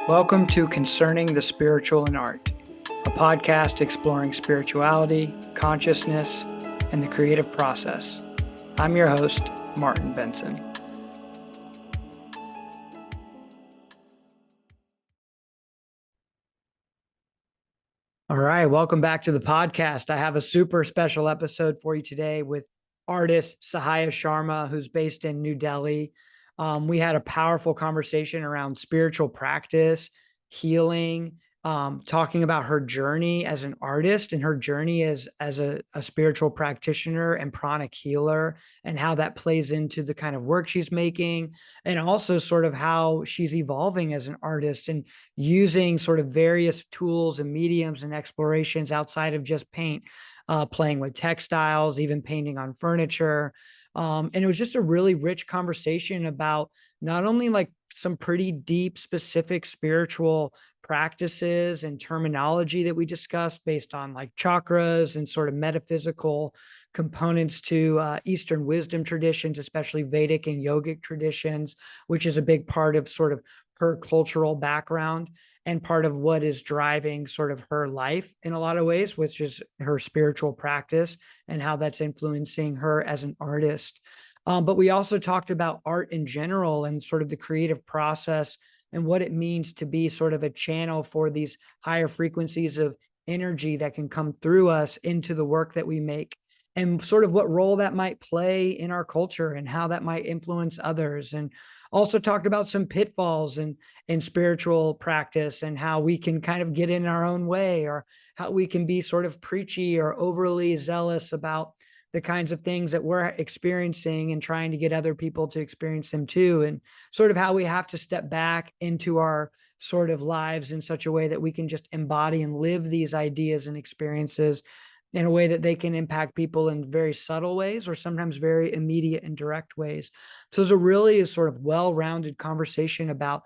Welcome to Concerning the Spiritual and Art, a podcast exploring spirituality, consciousness, and the creative process. I'm your host, Martin Benson. All right, welcome back to the podcast. I have a super special episode for you today with artist Sahaya Sharma, who's based in New Delhi. We had a powerful conversation around spiritual practice, healing, talking about her journey as an artist and her journey as a spiritual practitioner and pranic healer, and how that plays into the kind of work she's making, and also sort of how she's evolving as an artist and using sort of various tools and mediums and explorations outside of just paint, playing with textiles, even painting on furniture. And it was just a really rich conversation about not only like some pretty deep, specific spiritual practices and terminology that we discussed based on like chakras and sort of metaphysical components to Eastern wisdom traditions, especially Vedic and yogic traditions, which is a big part of sort of her cultural background and part of what is driving sort of her life in a lot of ways, which is her spiritual practice and how that's influencing her as an artist. But we also talked about art in general and sort of the creative process and what it means to be sort of a channel for these higher frequencies of energy that can come through us into the work that we make, and sort of what role that might play in our culture and how that might influence others. And also talked about some pitfalls in spiritual practice and how we can kind of get in our own way, or how we can be sort of preachy or overly zealous about the kinds of things that we're experiencing and trying to get other people to experience them too. And sort of how we have to step back into our sort of lives in such a way that we can just embody and live these ideas and experiences in a way that they can impact people in very subtle ways or sometimes very immediate and direct ways. So it's a really sort of well-rounded conversation about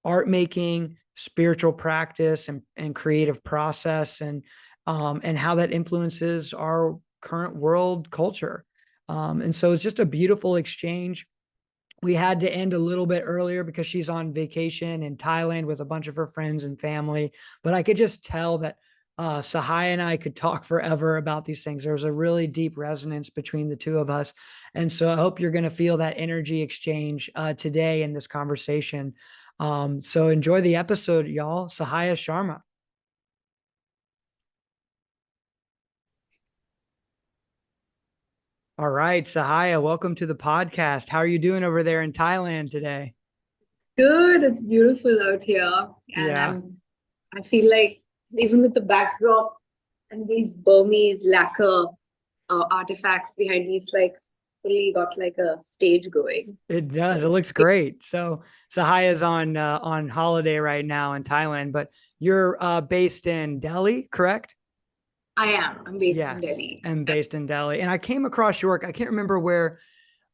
art making, spiritual practice, and creative process, and how that influences our current world culture. And so it's just a beautiful exchange. We had to end a little bit earlier because she's on vacation in Thailand with a bunch of her friends and family, but I could just tell that Sahaya and I could talk forever about these things. There was a really deep resonance between the two of us. And so I hope you're going to feel that energy exchange today in this conversation. So enjoy the episode, y'all. Sahaya Sharma. All right, Sahaya, welcome to the podcast. How are you doing over there in Thailand today? Good, it's beautiful out here. And Yeah, I feel like even with the backdrop and these Burmese lacquer artifacts behind me, it's like fully got like a stage going. it So does. It it's looks great. So Sahaya's on holiday right now in Thailand, but you're based in Delhi, correct? I'm based Yeah, in Delhi. I'm based in Delhi. And I came across your work. I can't remember where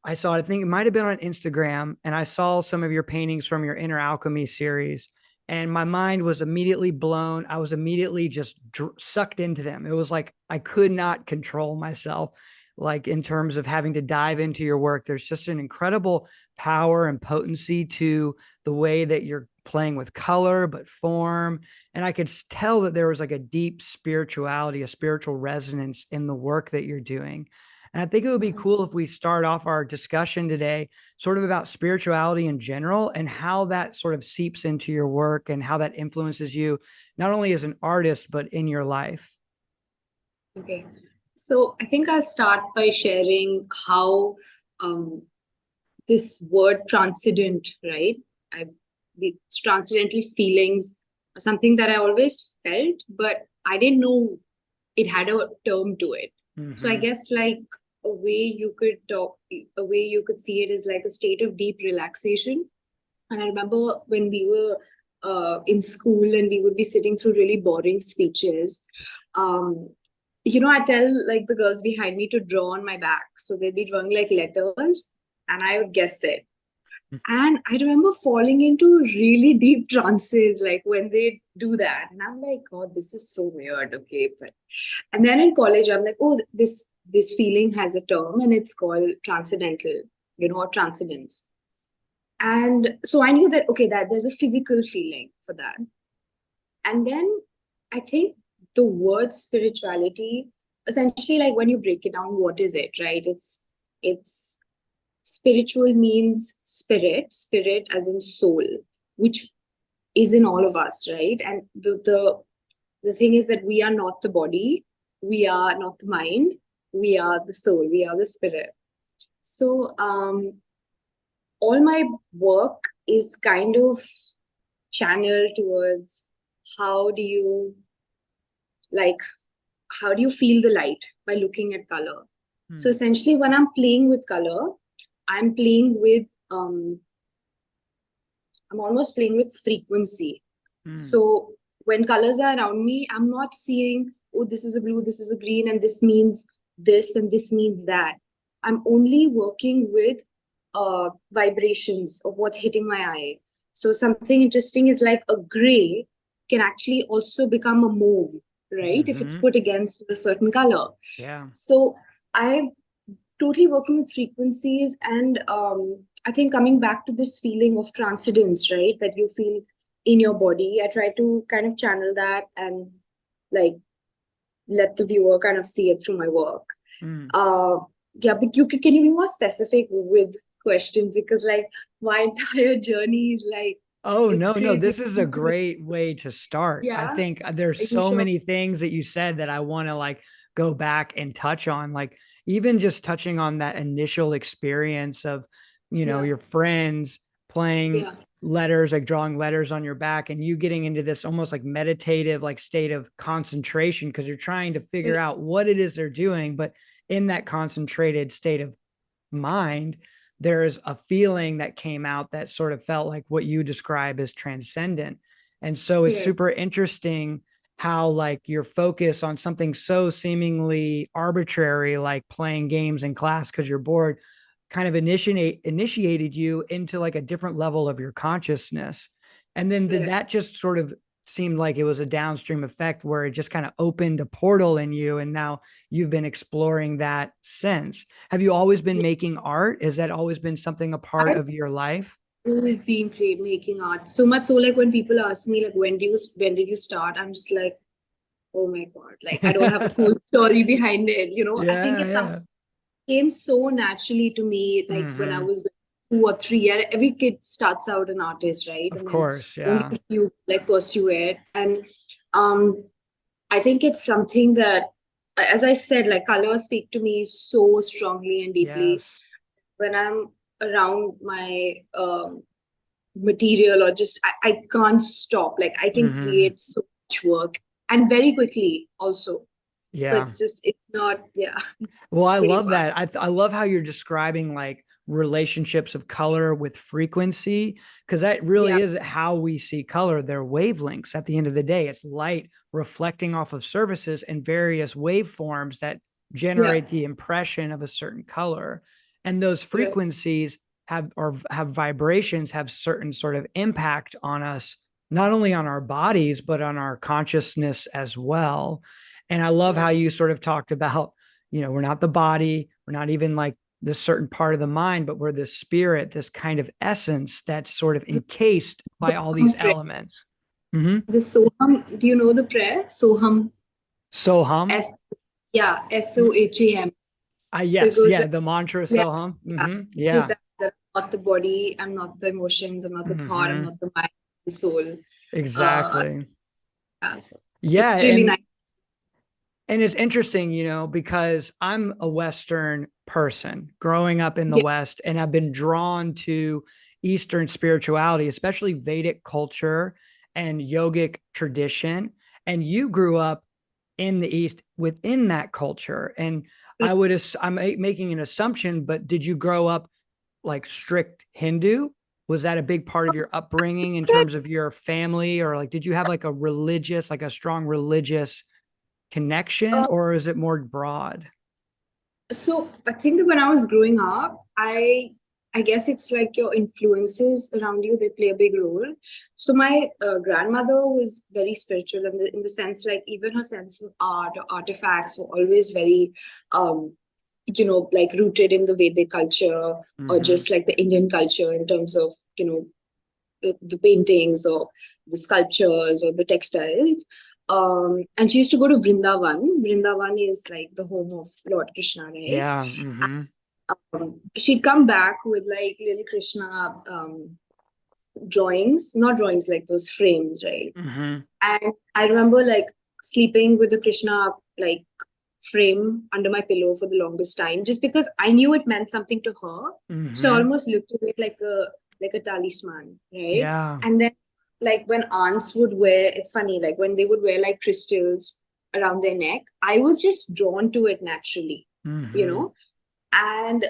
I saw it. I think it might have been on Instagram, and I saw some of your paintings from your Inner Alchemy series, and my mind was immediately blown. I was immediately just sucked into them. It was like I could not control myself, like in terms of having to dive into your work. There's just an incredible power and potency to the way that you're playing with color, but form. And I could tell that there was like a deep spirituality, a spiritual resonance in the work that you're doing. And I think it would be Mhm. cool if we start off our discussion today sort of about spirituality in general and how that sort of seeps into your work and how that influences you, not only as an artist, but in your life. Okay. So I think I'll start by sharing how um, this word transcendent, right? I the transcendental feelings are something that I always felt, but I didn't know it had a term to it. So I Mm-hmm. guess like a way you could see it is like a state of deep relaxation. And I remember when we were in school and we would be sitting through really boring speeches. Um, I tell like the girls behind me to draw on my back. So they'd be drawing like letters and I would guess it. And I remember falling into really deep trances, like when they do that. And I'm like, God, this is so weird. Okay. And then in college, I'm like, oh, this feeling has a term and it's called transcendental, or transcendence. And so I knew that, okay, that there's a physical feeling for that. And then I think the word spirituality, essentially, like when you break it down, what is it, right? It's spiritual means spirit as in soul, which is in all of us, right? And the thing is that we are not the body, we are not the mind, we are the soul, we are the spirit. So all my work is kind of channeled towards how do you feel the light by looking at color. So essentially, when I'm playing with color, I'm playing with I'm almost playing with frequency. So when colors are around me, I'm not seeing, oh, this is a blue, this is a green, and this means this and this means that. I'm only working with vibrations of what's hitting my eye. So something interesting is like a gray can actually also become a mauve, right? If it's put against a certain color. Yeah. So I'm totally working with frequencies, and I think coming back to this feeling of transcendence, right, that you feel in your body, I try to kind of channel that and like let the viewer kind of see it through my work. Yeah, but can you be more specific with questions, because like my entire journey is like, Oh, it's no, crazy. this is a great way to start. I Yeah. think Are there's you so sure? many things that you said that I want to like go back and touch on, like even just touching on that initial experience of, Yeah. your friends playing Yeah. letters, like drawing letters on your back, and you getting into this almost like meditative, like state of concentration because you're trying to figure out what it is they're doing. But in that concentrated state of mind, there's a feeling that came out that sort of felt like what you describe as transcendent. And so it's Yeah. super interesting how like your focus on something so seemingly arbitrary, like playing games in class because you're bored, kind of initiated you into like a different level of your consciousness. And then Yeah. that just sort of seemed like it was a downstream effect where it just kind of opened a portal in you, and now you've been exploring that since. Have you always been making art? Has that always been something a part I've of your life? always been making art. So much so, like when people ask me, like, when did you start? I'm just like, oh my God, like I don't have a cool story behind it. I think Yeah, it's something yeah. came so naturally to me, like when I was like 2 or 3. And every kid starts out an artist, right? Of And then course, only yeah. if you like pursue it. And um, I think it's something that, as I said, like colors speak to me so strongly and deeply Yes. when I'm around my material, or just I can't stop. Like I can create so much work and very quickly also. So Yeah. it's not, yeah, it's Well, I pretty love fast. that. I love how you're describing like relationships of color with frequency, because that Yeah, really is how we see color. They're wavelengths at the end of the day. It's light reflecting off of surfaces and various waveforms that yeah, generate the impression of a certain color. And those yeah, frequencies have vibrations, have certain sort of impact on us, not only on our bodies, but on our consciousness as well. And I love how yeah. you sort of talked about, we're not the body, we're not even like this certain part of the mind, but we're this spirit, this kind of essence that's sort of encased by all these Soham prayer. elements. Mm-hmm. The Soham, do you know the prayer? Soham, Soham. S, yeah, SOHAM. So it Yes, goes yeah, like, the mantra yeah, Soham. yeah. Mm-hmm. Is Yeah. that I'm not the body, I'm not the emotions, I'm not the thought, I'm Mm-hmm. not the mind, the soul. Uh, Exactly. yeah, so Yeah, it's really nice. and it's interesting, because I'm a Western person growing up in the Yeah, West, and I've been drawn to Eastern spirituality, especially Vedic culture and yogic tradition. And you grew up in the East within that culture. And I'm making an assumption, but did you grow up like strict Hindu? Was that a big part of your upbringing in terms of your family? Or like, did you have like like a strong religious connection, uh, or is it more broad? so I think that when I was growing up, I guess it's like your influences around you, they play a big role. So my grandmother was very spiritual in the sense, like even her sense of art or artifacts were always very um like rooted in the Vedic culture or Mhm. just like the Indian culture in terms of, the paintings or the sculptures or the textiles. And she used to go to Vrindavan. Vrindavan is like the home of Lord Krishna, right? Yeah. Mhm. She'd come back with like little Krishna drawings, not drawings, like those frames, right? Mhm. And I remember like sleeping with the Krishna like frame under my pillow for the longest time, just because I knew it meant something to her. So I Mhm. almost looked at it like a talisman, right? Yeah. And then like when aunts would wear, it's funny, like when they would wear like crystals around their neck, I was just drawn to it naturally, you Mhm. know? And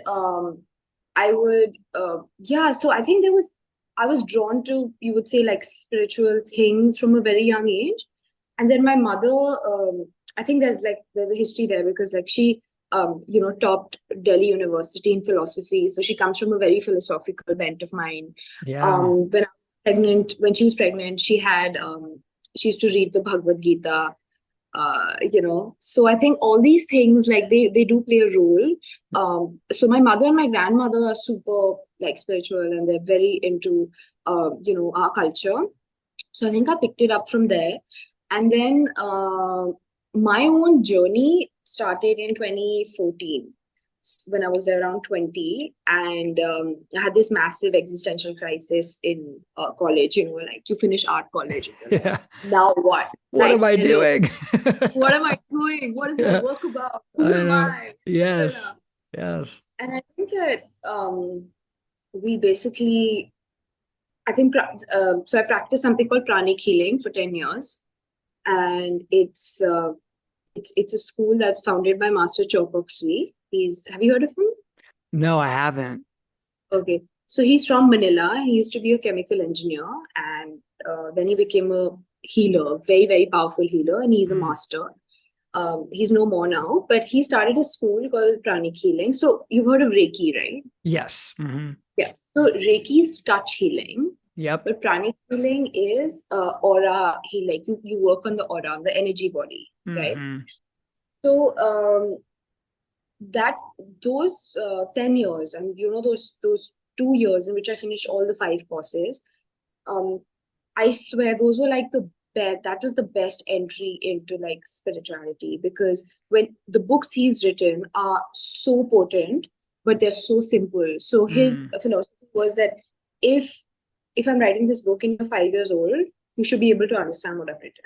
I would yeah, so I think I was drawn to, you would say, like spiritual things from a very young age. And then my mother, I think there's a history there, because like she topped Delhi University in philosophy, so she comes from a very philosophical bent of mind. Yeah. When she was pregnant, she used to read the Bhagavad Gita. So I think all these things, like they do play a role. So my mother and my grandmother are super like spiritual, and they're very into our culture. So I think I picked it up from there. And then my own journey started in 2014, when I was around 20. And I had this massive existential crisis in college. Like you finish art college and you're like, Yeah. now what? What Life am I failure. doing? What am I doing? What is my Yeah. work about? Who I am know. I? Yes. Yes. And I think that we basically, I think, so I practiced something called pranic healing for 10 years. And it's a school that's founded by Master Chopak Sui. Have you heard of him? No, I haven't. Okay. So he's from Manila. He used to be a chemical engineer, and then he became a healer, very, very powerful healer, and he's a Mm. master. He's no more now, but he started a school called Pranic Healing. So you've heard of Reiki, right? Yes. Hmm. Yeah. So Reiki is touch healing, Yep. but pranic healing is aura healing. You work on the aura, on the energy body, right? Hmm. So that those 10 years, and those 2 years in which I finished all the 5 courses, um, I swear those were like that was the best entry into like spirituality, because when the books he's written are so potent, but they're so simple. So his Mm. philosophy was that if if I'm writing this book and you're 5 years old, you should be able to understand what I've written.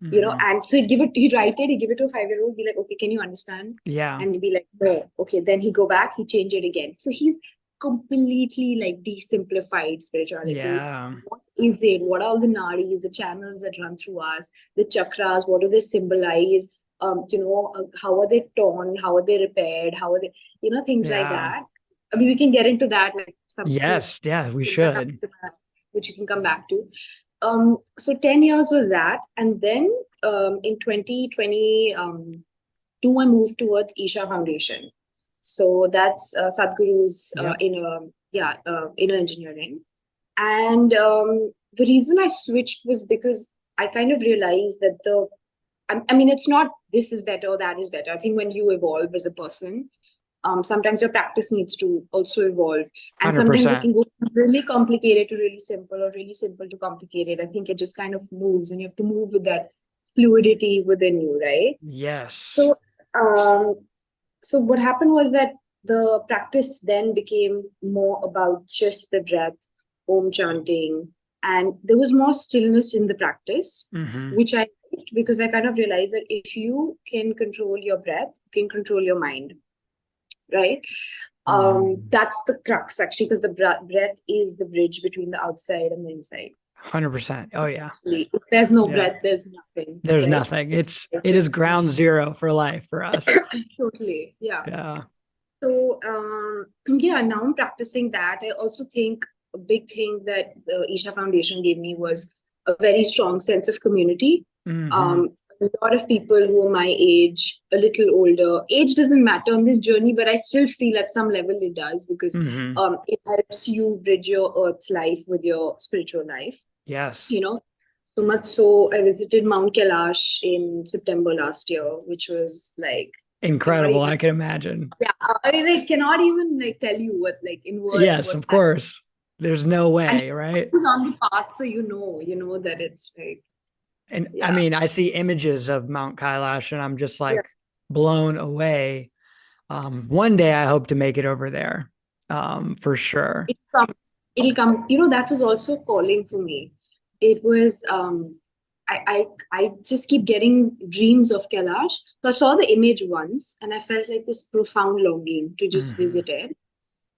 Hmm. And so he'd give it to a 5-year-old, be like, okay, can you understand? Yeah. And he'd be like, no, okay. Then he'd go back, he'd change it again. So he's completely like de-simplified spirituality. Yeah. What is it? What are all the nadis, the channels that run through us, the chakras? What do they symbolize? How are they torn? How are they repaired? How are they, things like Yeah. that. I mean, we can get into that, like some few Yes. Yeah, we things that come should. to mind, which you can come back to. So 10 years was that. And then in 2020, I moved towards Isha Foundation. So that's Sadhguru's Yep. inner engineering. And the reason I switched was because I kind of realized that I mean, it's not this is better, that is better. I think when you evolve as a person, sometimes your practice needs to also evolve. And sometimes it 100%. can go from really complicated to really simple, or really simple to complicated. I think it just kind of moves, and you have to move with that fluidity within you, right? Yes. So, um, so what happened was that the practice then became more about just the breath, om chanting, and there was more stillness in the practice, Hmm. which I liked, because I kind of realized that if you can control your breath, you can control your mind, right? Mm. That's the crux, actually, because the breath is the bridge between the outside and the inside. 100%. Oh yeah. If there's no Yeah. breath, there's nothing, There's right? nothing. So It is ground zero for life for us. totally, yeah. Yeah. So yeah, now I'm practicing that. I also think a big thing that the Isha Foundation gave me was a very strong sense of community. Hmm. A lot of people who are my age, a little older. Age doesn't matter on this journey, but I still feel at some level it does, because Hmm. it helps you bridge your earth life with your spiritual life. Yes. You know, so much so I visited Mount Kailash in September last year, which was like Cannot Incredible. even, I can imagine. yeah, I mean, I cannot even like tell you what, like in words, Yes, what of that, course. There's no and way, right? it's on the path, so you know that it's like, And I yeah, mean, I see images of Mount Kailash and I'm just yeah. like blown away. One day I hope to make it over there, for sure. It'll come. It'll come. You know, that was also calling for me. It was I just keep getting dreams of Kailash. So I saw the image once and I felt like this profound longing to just Hmm. visit it.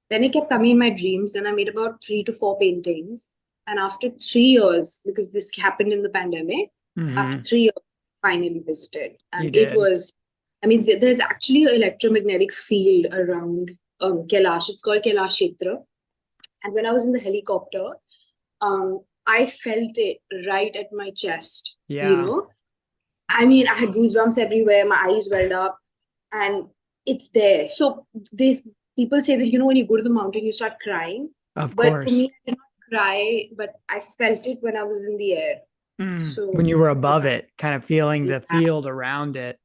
Then it kept coming in my dreams. Then I made about 3 to 4 paintings. And after 3 years, because this happened in the pandemic, after Hmm. 3 years, I finally visited. You And it did. was, I mean, there's actually an electromagnetic field around Kailash. It's called Kailash Kshetra. And when I was in the helicopter, I felt it right at my chest, you Yeah, know. I mean, I had goosebumps everywhere, my eyes welled up, and it's there. So these people say that, you know, when you go to the mountain, you start crying. of But for course. me, I did not cry, but I felt it when I was in the air. When So you were yes, above it, kind of feeling the yeah, field around it.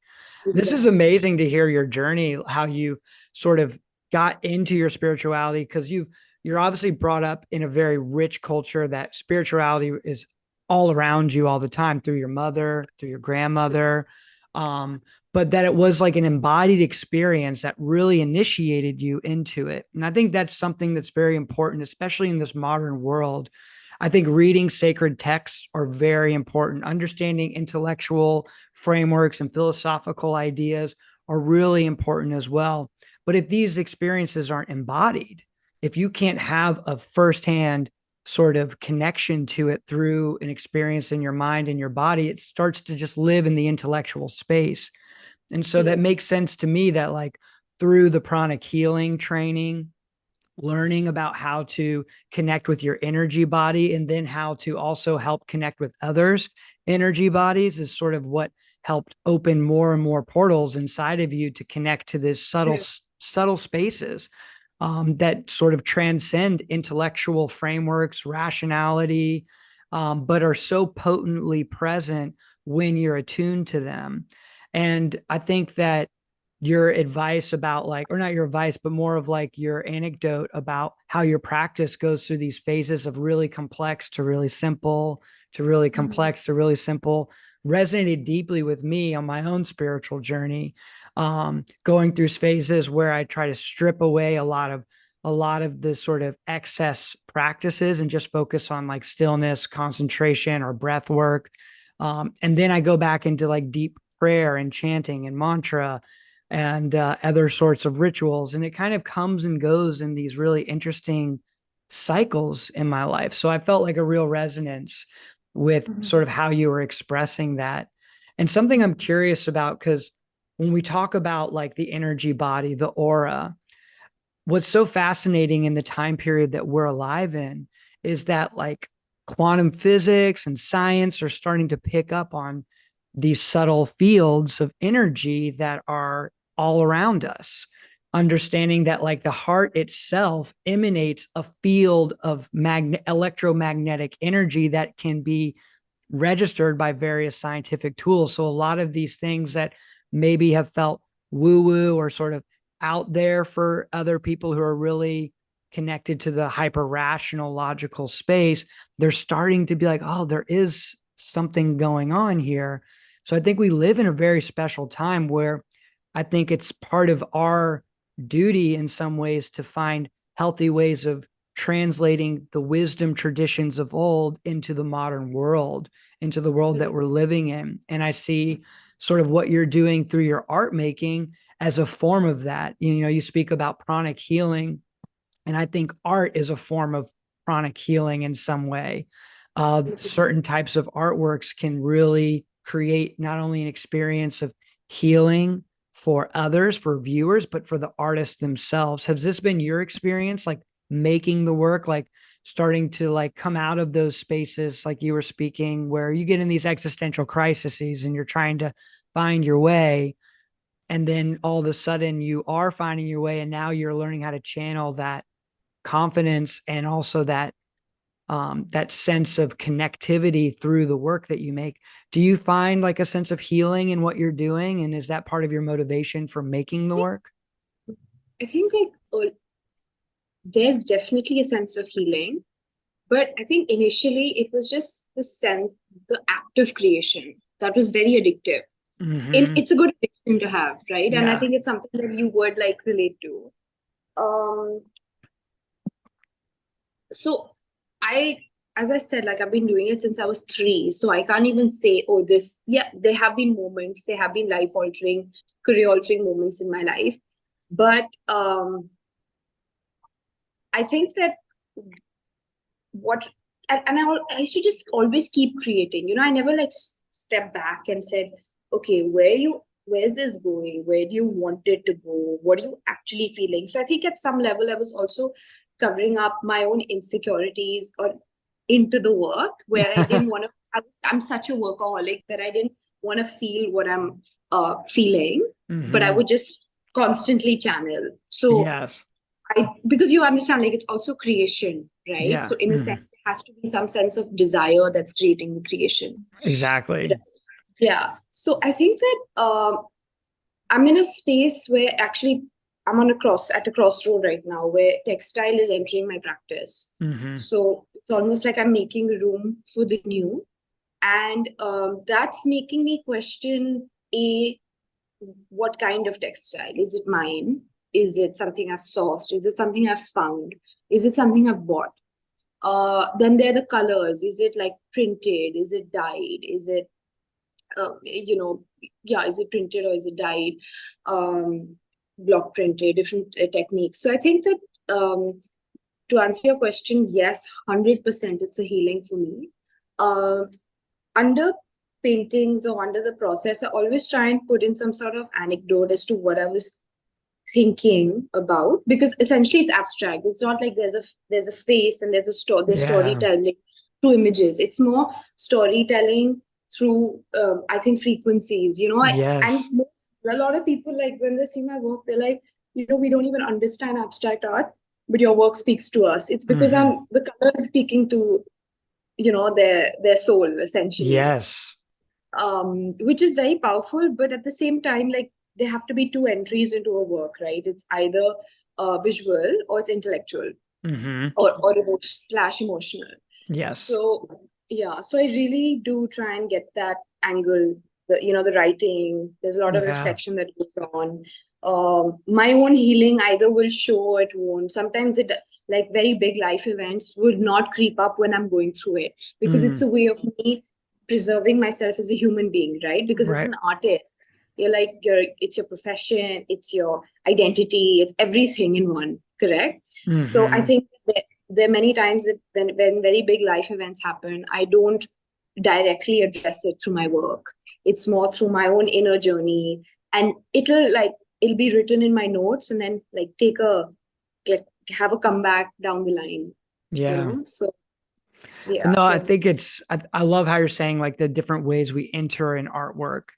This is exactly. amazing to hear your journey, how you sort of got into your spirituality, because you're obviously brought up in a very rich culture that spirituality is all around you all the time through your mother, through your grandmother. Um, but that it was like an embodied experience that really initiated you into it. And I think that's something that's very important, especially in this modern world. I think reading sacred texts are very important. Understanding intellectual frameworks and philosophical ideas are really important as well. But if these experiences aren't embodied, if you can't have a firsthand sort of connection to it through an experience in your mind and your body, it starts to just live in the intellectual space. And so that True. makes sense to me that, like, through the pranic healing training, learning about how to connect with your energy body and then how to also help connect with others' energy bodies is sort of what helped open more and more portals inside of you to connect to this True. subtle spaces, that sort of transcend intellectual frameworks, rationality, but are so potently present when you're attuned to them. And I think that your advice about, like, or not your advice, but more of like your anecdote about how your practice goes through these phases of really complex to really simple to really Mhm. complex to really simple resonated deeply with me on my own spiritual journey. Going through phases where I try to strip away a lot of the sort of excess practices and just focus on like stillness, concentration, or breath work. And then I go back into like deep prayer and chanting and mantra and other sorts of rituals. And it kind of comes and goes in these really interesting cycles in my life. So I felt like a real resonance with sort Mhm. of how you were expressing that. And something I'm curious about, because when we talk about like the energy body, the aura, what's so fascinating in the time period that we're alive in is that, like, quantum physics and science are starting to pick up on these subtle fields of energy that are all around us, understanding that like the heart itself emanates a field of electromagnetic energy that can be registered by various scientific tools. So a lot of these things that maybe have felt woo woo or sort of out there for other people who are really connected to the hyper rational logical space, they're starting to be like, oh, there is something going on here. So I think we live in a very special time where I think it's part of our duty in some ways to find healthy ways of translating the wisdom traditions of old into the modern world, into the world that we're living in. And I see sort of what you're doing through your art making as a form of that. You know, you speak about pranic healing, and I think art is a form of pranic healing in some way. 100%. Certain types of artworks can really create not only an experience of healing for others, for viewers, but for the artists themselves. Has this been your experience, like making the work, like starting to like come out of those spaces, like you were speaking, where you get in these existential crises and you're trying to find your way, and then all of a sudden you are finding your way, and now you're learning how to channel that confidence and also that that sense of connectivity through the work that you make. Do you find like a sense of healing in what you're doing? And is that part of your motivation for making the work? I think like there's definitely a sense of healing, but I think initially it was just the act of creation that was very addictive. Mm-hmm. It's a good addiction to have, right? And I Yeah. think it's something that you would like relate to. Um, so I, as I said, like I've been doing it since I was 3. So I can't even say, oh, this, yeah, there have been moments, there have been life altering, career altering moments in my life. But I think that what, I should just always keep creating. I never like step back and said, okay, where's this going? Where do you want it to go? What are you actually feeling? So I think at some level, I was also covering up my own insecurities or into the work where I didn't want to. I'm such a workaholic that I didn't want to feel what I'm feeling, but I Mm-hmm. would just constantly channel. So Yes. because you understand, like it's also creation, right? Yeah. So in a Mm-hmm. sense, there has to be some sense of desire that's creating the creation. Exactly. Right. Yeah. So I think that I'm in a space where actually I'm at a crossroad right now where textile is entering my practice. Mm-hmm. So it's almost like I'm making room for the new. And that's making me question what kind of textile? Is it mine? Is it something I've sourced? Is it something I've found? Is it something I've bought? Then there are the colors. Is it like printed? Is it dyed? Is it, yeah, is it printed or is it dyed? Um, Block printed, different techniques. So I think that to answer your question, yes, 100% it's a healing for me. Uh, Under paintings or under the process, I always try and put in some sort of anecdote as to what I was thinking about, because essentially it's abstract. It's not like there's a face and there's Yeah. storytelling through images. It's more storytelling through I think frequencies. And Yes. a lot of people, like when they see my work, they're like, we don't even understand abstract art, but your work speaks to us. It's because Mm-hmm. the color is speaking to their soul essentially, Yes. which is very powerful. But at the same time, like there have to be two entries into a work, right? It's either visual or it's intellectual, Mm-hmm. or emotional. Yes. So yeah, so I really do try and get that angle. The writing, there's a lot of Yeah. reflection that goes on. My own healing either will show or it won't. Sometimes it, like very big life events, would not creep up when I'm going through it, because it's Mm. a way of me preserving myself as a human being, right? Because as Right. an artist, it's your profession, it's your identity, it's everything in one, correct? So I Mm-hmm. think that there are many times that when very big life events happen, I don't directly address it through my work. It's more through my own inner journey, and it'll be written in my notes, and then like like have a comeback down the line, Yeah. so yeah. No, I So think I love how you're saying like the different ways we enter in artwork.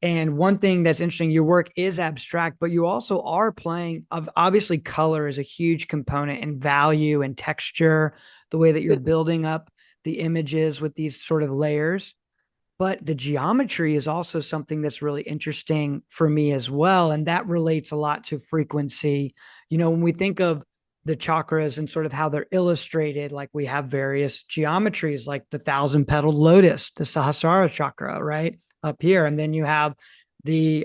And one thing that's interesting, your work is abstract, but you also are playing of obviously color is a huge component and value and texture, the way that you're building up the images with these sort of layers. But the geometry is also something that's really interesting for me as well. And that relates a lot to frequency. When we think of the chakras and sort of how they're illustrated, like we have various geometries, like the 1,000 petaled lotus, the Sahasrara chakra, right up here. And then you have the,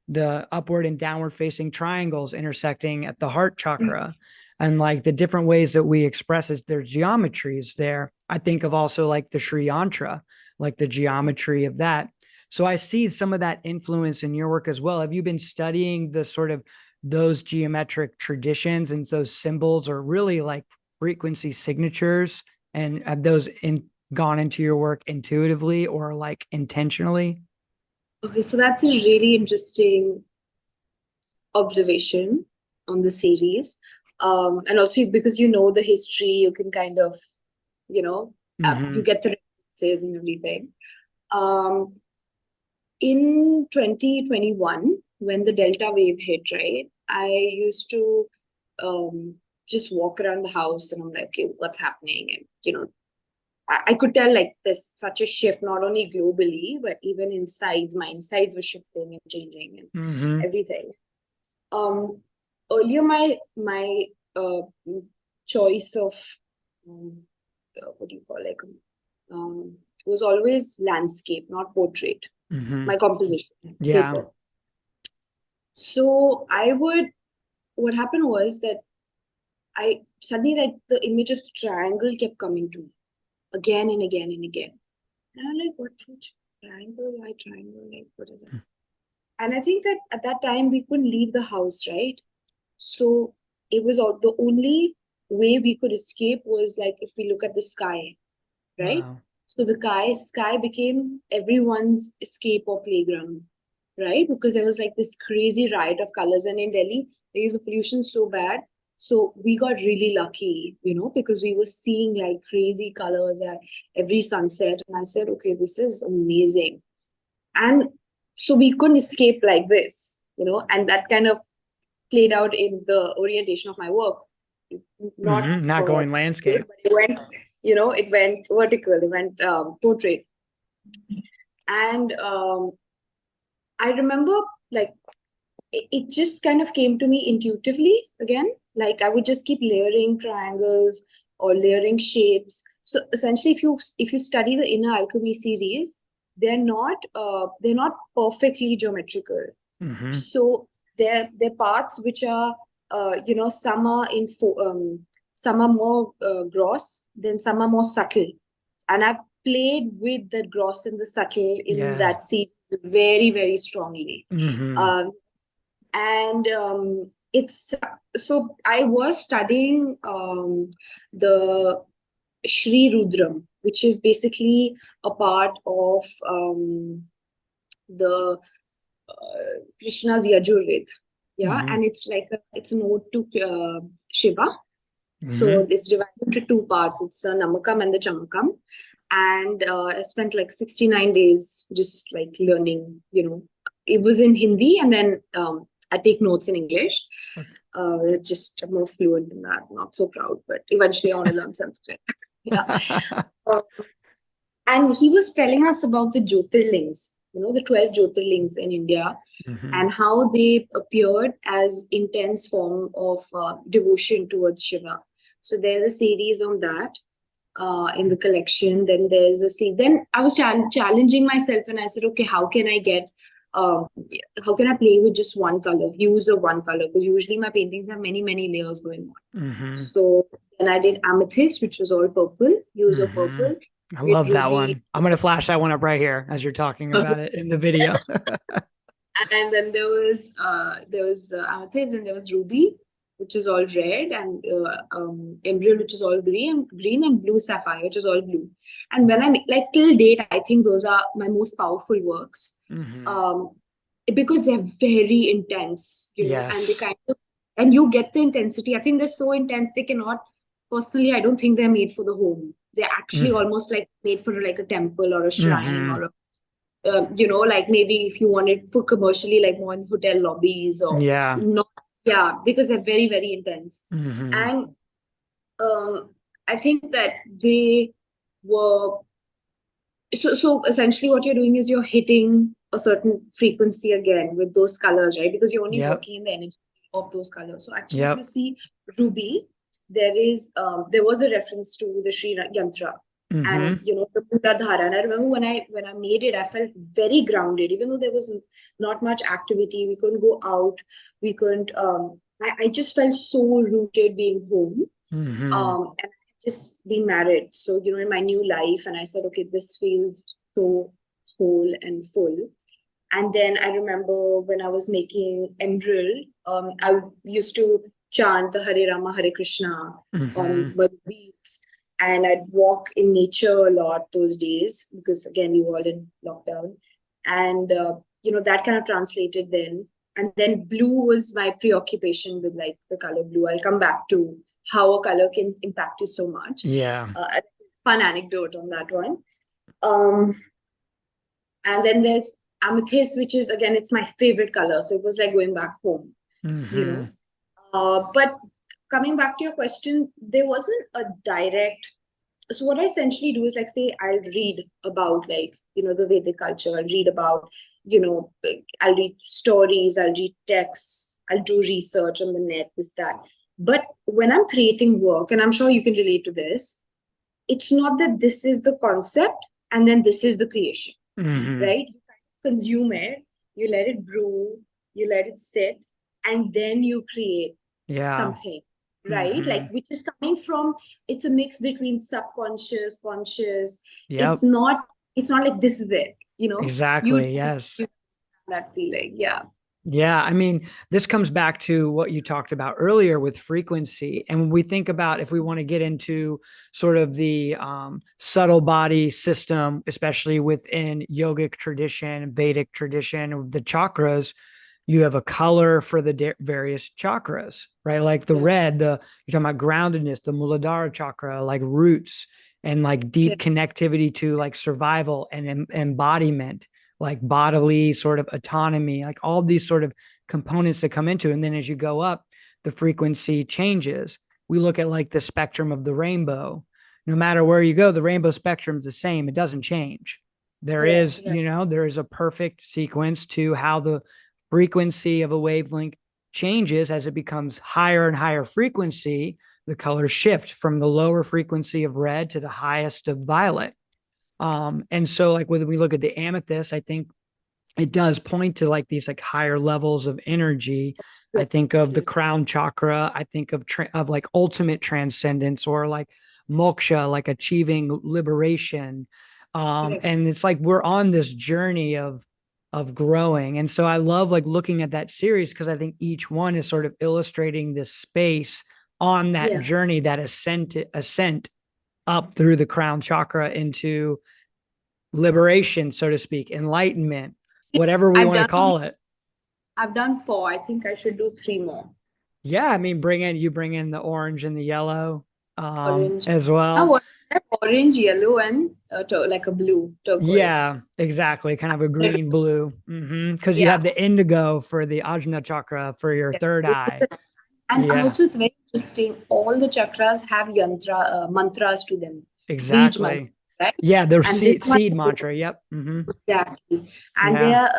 the upward and downward facing triangles intersecting at the heart chakra, and like the different ways that we express as their geometries there. I think of also like the Sri Yantra, like the geometry of that. So I see some of that influence in your work as well. Have you been studying the sort of those geometric traditions and those symbols, or really like frequency signatures, and have those gone into your work intuitively or like intentionally? okay, so that's a really interesting observation on the series. And also because the history, you can kind of, you Mm-hmm. get the references and everything. Um, in 2021, when the Delta wave hit, right, I used to just walk around the house and I'm like, okay, what's happening? And, I could tell like there's such a shift, not only globally, but even insides. My insides were shifting and changing and everything. Earlier, my choice of what do you call was always landscape, not portrait. My composition, paper. So what happened was that I suddenly, like, the image of the triangle kept coming to me again and again and again. And I'm like, what triangle? Why triangle? Like, what is that? And I think that at that time we couldn't leave the house, right? So it was all, the only way we could escape was like if we look at the sky, right? Wow. So the sky became everyone's escape or playground, right? Because there was like this crazy riot of colors, and in Delhi, because the pollution so bad. So we got really lucky, because we were seeing like crazy colors at every sunset. And I said, okay, this is amazing. And so we couldn't escape like this, and that kind of played out in the orientation of my work. Not going landscape, but it went, it went vertical, it went portrait. And I remember, like, it just kind of came to me intuitively again. Like, I would just keep layering triangles or layering shapes. So essentially, if you study the Inner Alchemy series, they're not perfectly geometrical. So they're parts which are some are some are more gross, then some are more subtle. And I've played with the gross and the subtle in that series very, very strongly. And it's so I was studying the Shri Rudram, which is basically a part of the Krishna's Yajurved. And it's like it's an ode to Shiva. So it's divided into two parts. It's the Namakam and the Chamakam. And I spent like 69 days just like learning, it was in Hindi, and then I take notes in English. Just more fluent in that, not so proud, but eventually I want to learn Sanskrit. And he was telling us about the Jyotirlings, the 12 Jyotirlings in India, and how they appeared as intense form of devotion towards Shiva. So there's a series on that in the collection. Then there's then I was challenging myself, and I said, okay, how can I play with just one color, use of one color? Because usually my paintings have many, many layers going on. So then I did amethyst, which was all purple, use of purple. I love that one. I'm going to flash that one up right here as you're talking about it in the video. And then there was amethyst, and there was ruby, which is all red, and emerald, which is all green, and blue sapphire, which is all blue. And when I like till date, I think those are my most powerful works, because they're very intense, and they kind of, and you get the intensity. I think they're so intense they cannot. Personally, I don't think they're made for the home. They're actually almost like made for like a temple or a shrine or a, like maybe if you want it for commercially, like more in hotel lobbies or not. Yeah, because they're very, very intense. And I think that they were so essentially what you're doing is you're hitting a certain frequency again with those colors, right? Because you're only working in the energy of those colors. So actually, if you see ruby, there was a reference to the Sri Yantra. And the Mula Dhara. And I remember when I made it, I felt very grounded, even though there was not much activity. We couldn't go out. We couldn't. I just felt so rooted being home. And just being married. So in my new life, and I said, okay, this feels so whole and full. And then I remember when I was making emerald, I used to chant the Hare Rama, Hare Krishna on my beats. And I'd walk in nature a lot those days because, again, we were all in lockdown. And, that kind of translated then. And then blue was my preoccupation with like the color blue. I'll come back to how a color can impact you so much. Fun anecdote on that one. And then there's amethyst, which is, again, it's my favorite color. So it was like going back home, But coming back to your question, there wasn't a direct. So what I essentially do is like, say, I'll read about like, the Vedic culture. I'll read about, I'll read stories, I'll read texts, I'll do research on the net, this, that. But when I'm creating work, and I'm sure you can relate to this, it's not that this is the concept and then this is the creation, right? You consume it, you let it brew, you let it sit, and then you create something, right? Like, which is coming from, it's a mix between subconscious, conscious. Yep. It's not like this is it, Exactly. Yes. you that feeling. Yeah. Yeah, I mean, this comes back to what you talked about earlier with frequency. And when we think about if we want to get into sort of the subtle body system, especially within yogic tradition, Vedic tradition, the chakras, you have a color for the various chakras, right? Like the red, you're talking about groundedness, the Muladhara chakra, like roots and like deep connectivity to like survival and embodiment, like bodily sort of autonomy, like all these sort of components that come into it. And then as you go up, the frequency changes. We look at like the spectrum of the rainbow. No matter where you go, the rainbow spectrum is the same. It doesn't change. There is, there is a perfect sequence to how the frequency of a wavelength changes as it becomes higher and higher frequency. The colors shift from the lower frequency of red to the highest of violet. And so like when we look at the amethyst, I think it does point to like these like higher levels of energy. I think of the crown chakra. I think of like ultimate transcendence or like moksha, like achieving liberation. And it's like we're on this journey of growing. And so I love like looking at that series because I think each one is sort of illustrating this space on that journey, that ascent up through the crown chakra into liberation, so to speak, enlightenment, whatever we want to call it. I've done 4. I think I should do 3 more. Yeah, I mean, bring in the orange and the yellow as well. Oh, orange, yellow, and like a blue turquoise. Yeah, exactly. Kind of a green blue. Because you have the indigo for the Ajna chakra for your third eye. And also, it's very interesting. All the chakras have mantras to them. Exactly. Mantra, right? Yeah, the seed mantra. Yep. Exactly. And they're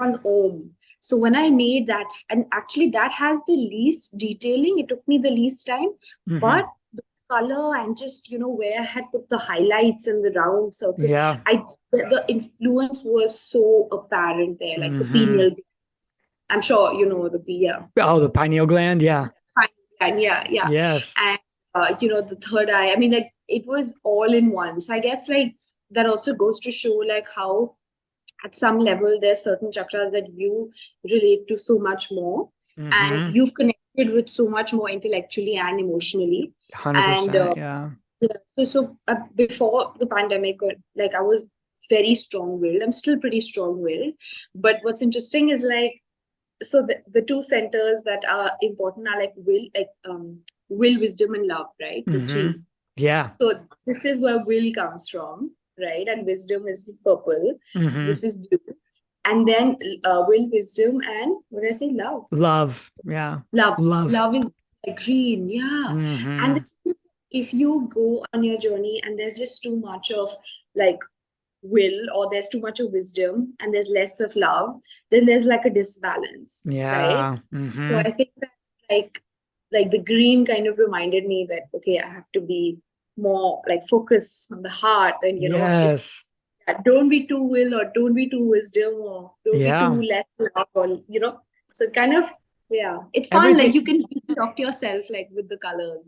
on Om. So when I made that, and actually that has the least detailing, it took me the least time, but the color and just, where I had put the highlights and the round circle, the influence was so apparent there, like the pineal. I'm sure you know the Oh, the pineal gland, yeah. Yeah. Yes. And the third eye. I mean, like it was all in one. So I guess like that also goes to show like how at some level there's certain chakras that you relate to so much more, and you've connected with so much more intellectually and emotionally. 100%, yeah. So before the pandemic, like I was very strong-willed. I'm still pretty strong-willed, but what's interesting is like, so the 2 centers that are important are like will, wisdom, and love, right? The 3. Yeah. So this is where will comes from, right? And wisdom is purple. So this is blue. And then will, wisdom, and what did I say? Love. Love. Yeah. Love is like green. Yeah. And if you go on your journey and there's just too much of like will, or there's too much of wisdom and there's less of love, then there's like a disbalance. Right. So I think that like the green kind of reminded me that okay, I have to be more like focus on the heart, and don't be too will, or don't be too wisdom, or don't be too less love, or so kind of it's fun. Like you can talk to yourself like with the colors.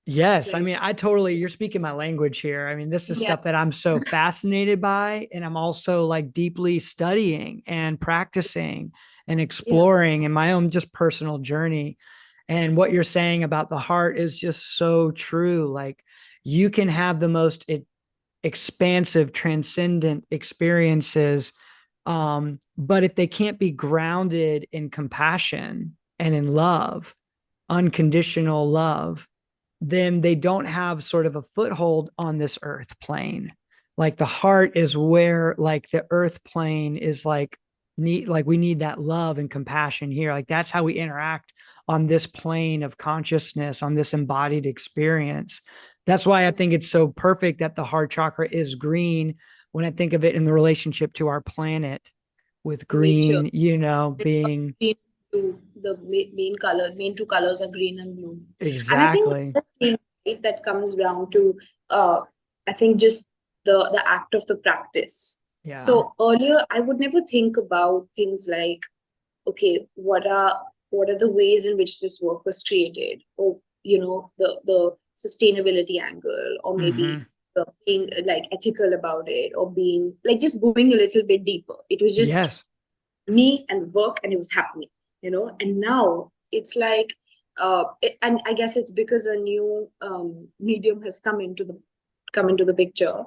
Yes. Like, I mean, you're speaking my language here. I mean, this is stuff that I'm so fascinated by, and I'm also like deeply studying and practicing and exploring in my own just personal journey. And what you're saying about the heart is just so true. Like you can have the most expansive, transcendent experiences. But if they can't be grounded in compassion and in love, unconditional love, then they don't have sort of a foothold on this earth plane. Like the heart is where like the earth plane is like we need that love and compassion here. Like that's how we interact on this plane of consciousness, on this embodied experience. That's why I think it's so perfect that the heart chakra is green when I think of it in the relationship to our planet, with nature. green, being Green and blue, the main two colors are green and blue. And I think exactly. the thing, right, that comes down to, I think just the act of the practice. Yeah. So earlier, I would never think about things like, okay, what are the ways in which this work was created, or the sustainability angle, or maybe Mm-hmm. being like ethical about it, or being like just going a little bit deeper. It was just Yes. me and work, and it was happening, and now it's like and I guess it's because a new medium has come into the picture.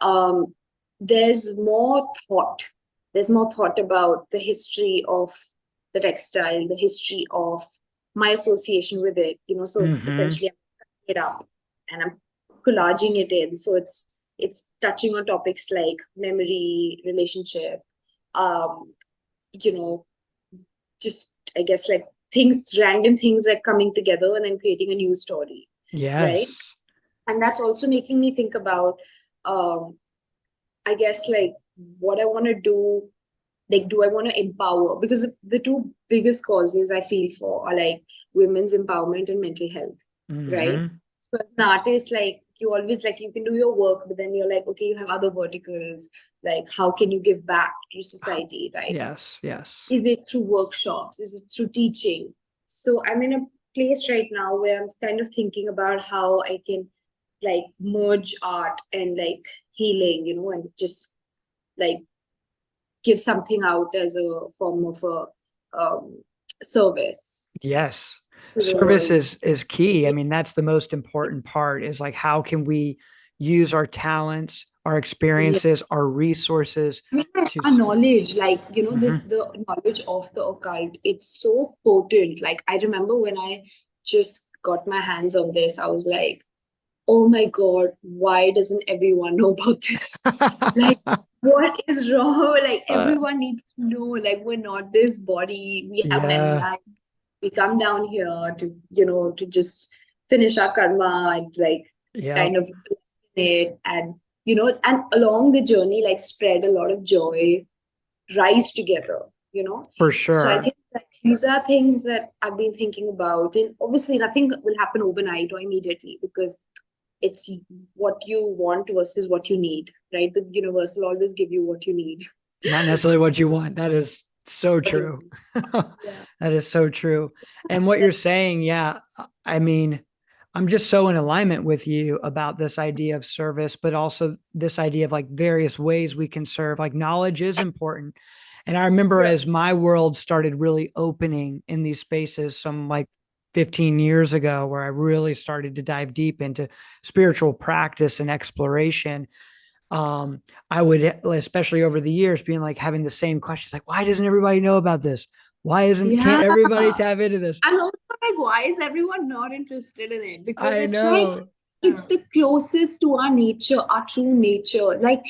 um there's more thought there's more thought about the history of the textile, the history of my association with it, so Mm-hmm. essentially I'm cutting it up and I'm collaging it in, so it's touching on topics like memory, relationship, um you know, just I guess like random things like coming together and then creating a new story, right? Yes. And that's also making me think about, um, I guess like what I want to do. Like, do I want to empower? Because the two biggest causes I feel for are like women's empowerment and mental health, right? Mm-hmm. So as an artist, like you always like you can do your work, but then you're like, okay, you have other verticals. Like, how can you give back to society, right? Yes. Yes. Is it through workshops? Is it through teaching? So I'm in a place right now where I'm kind of thinking about how I can like merge art and like healing, and just like give something out as a form of a service Yes. to the Service world. is key. I mean, that's the most important part, is like how can we use our talents, our Yeah. experiences, our resources to Our knowledge, like Mhm. the knowledge of the occult, it's so potent. Like I remember when I just got my hands on this, I was like, oh my God, why doesn't everyone know about this? Like, what is wrong? Like, Uh, everyone needs to know, like, we're not this body. We have many yeah. lives. We come down here to just finish our karma and, like, kind Yep. of it. And along the journey, like, spread a lot of joy, rise together. For So I sure. think that these are things that I've been thinking about. And obviously, nothing will happen overnight or immediately because it's what you want versus what you need, right? The universe will always give you what you need. Not necessarily what you want. That is so What you true. need. Yeah. That is so true. And what you're That's saying, yeah, I mean, I'm just so in alignment with you about this idea of service, but also this idea of like various ways we can serve. Like knowledge is important. And I remember yeah. as my world started really opening in these spaces, some like 15 years ago, where I really started to dive deep into spiritual practice and exploration. I would, especially over the years, being like having the same questions, like, why doesn't everybody know about this? Can't Yeah. everybody tap into this? And also, like, why is everyone not interested in it? Because I it's like, know. it's the closest to our nature, our true nature. Like,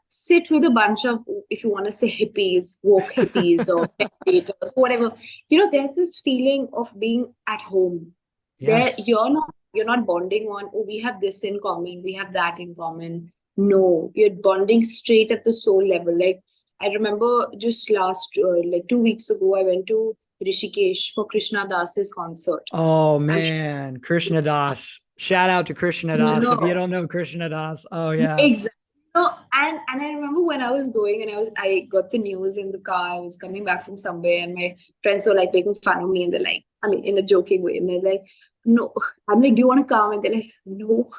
sit with a bunch of, if you want to say hippies, woke hippies or meditators, whatever. There's this feeling of being at home. There, Yes. you're not bonding on, oh, we have this in common, we have that in common. No, you're bonding straight at the soul level. Like, I remember just like 2 weeks ago, I went to Rishikesh for Krishna Das's concert. Oh I'm man, Krishna Das. Shout out to Krishna you Das. If you know don't know Krishna Das, oh yeah. exactly. And I remember when I was going and I got the news in the car. I was coming back from somewhere, and my friends were like making fun of me, and they're like, I mean, in a joking way, and they're like, no. I'm like, do you want to come? And they're like, no,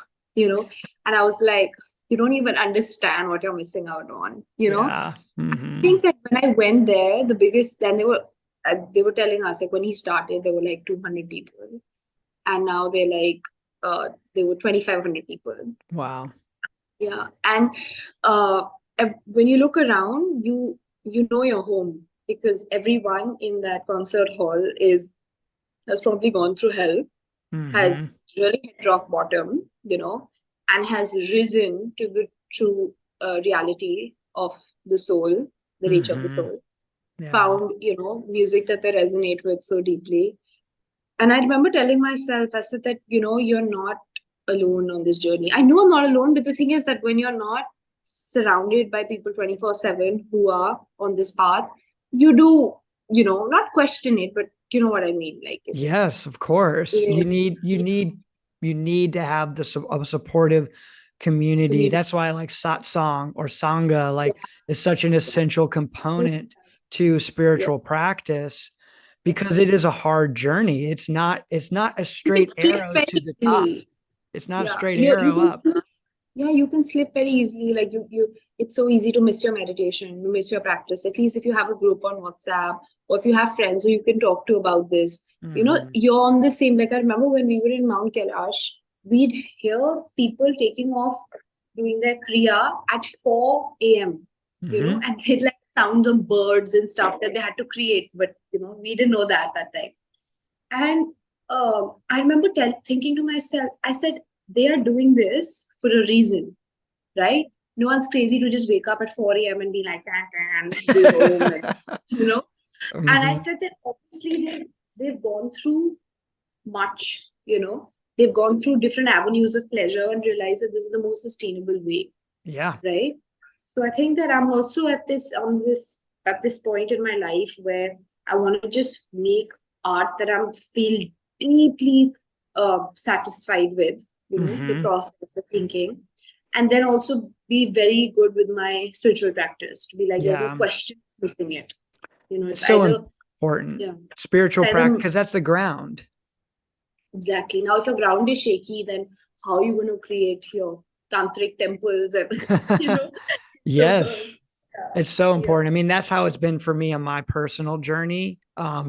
And I was like, you don't even understand what you're missing out on. Yeah. I Hmm. think that when I went there, the biggest then they were telling us like when he started, there were like 200 people, and now they're like there were 2,500 people. Wow. Yeah, and uh, when you look around, you know your home because everyone in that concert hall is has probably gone through hell, has Hmm. really hit rock bottom, and has risen to the true reality of the soul, the nature of the Hmm. soul. found, music that they resonate with so deeply. And I remember telling myself, I said that, you're not alone on this journey. I know I'm not alone, but the thing is that when you're not surrounded by people 24/7 who are on this path, you do, not question it, but you know what I mean. Like, Yes, of course. You need to have a supportive community. That's why I like satsang or sangha, like, is such an essential component to spiritual practice, because it is a hard journey. It's not a You can straight slip arrow very to the top. easily. It's not a Yeah, straight you arrow can up. slip. Yeah, you can slip very easily. Like it's so easy to miss your meditation, to miss your practice. At least if you have a group on WhatsApp, or if you have friends who you can talk to about this, you're on the same. Like I remember when we were in Mount Kailash, we'd hear people taking off doing their kriya at 4 a.m. And they'd like sounds of birds and stuff that they had to create, but we didn't know that time. And I remember thinking to myself, I said, they are doing this for a reason, right? No one's crazy to just wake up at 4 a.m. and be like, and go home, And I said that obviously they've gone through much, they've gone through different avenues of pleasure and realized that this is the most sustainable way. Yeah. Right. So I think that I'm also at this point in my life where I want to just make art that I feel deeply satisfied with, the process, the thinking, and then also be very good with my spiritual practice, to be like, there's no question missing it. It's so important. Yeah. Spiritual practice, because that's the ground. Exactly. Now, if your ground is shaky, then how are you going to create your tantric temples and Yes. It's so important. I mean, that's how it's been for me on my personal journey.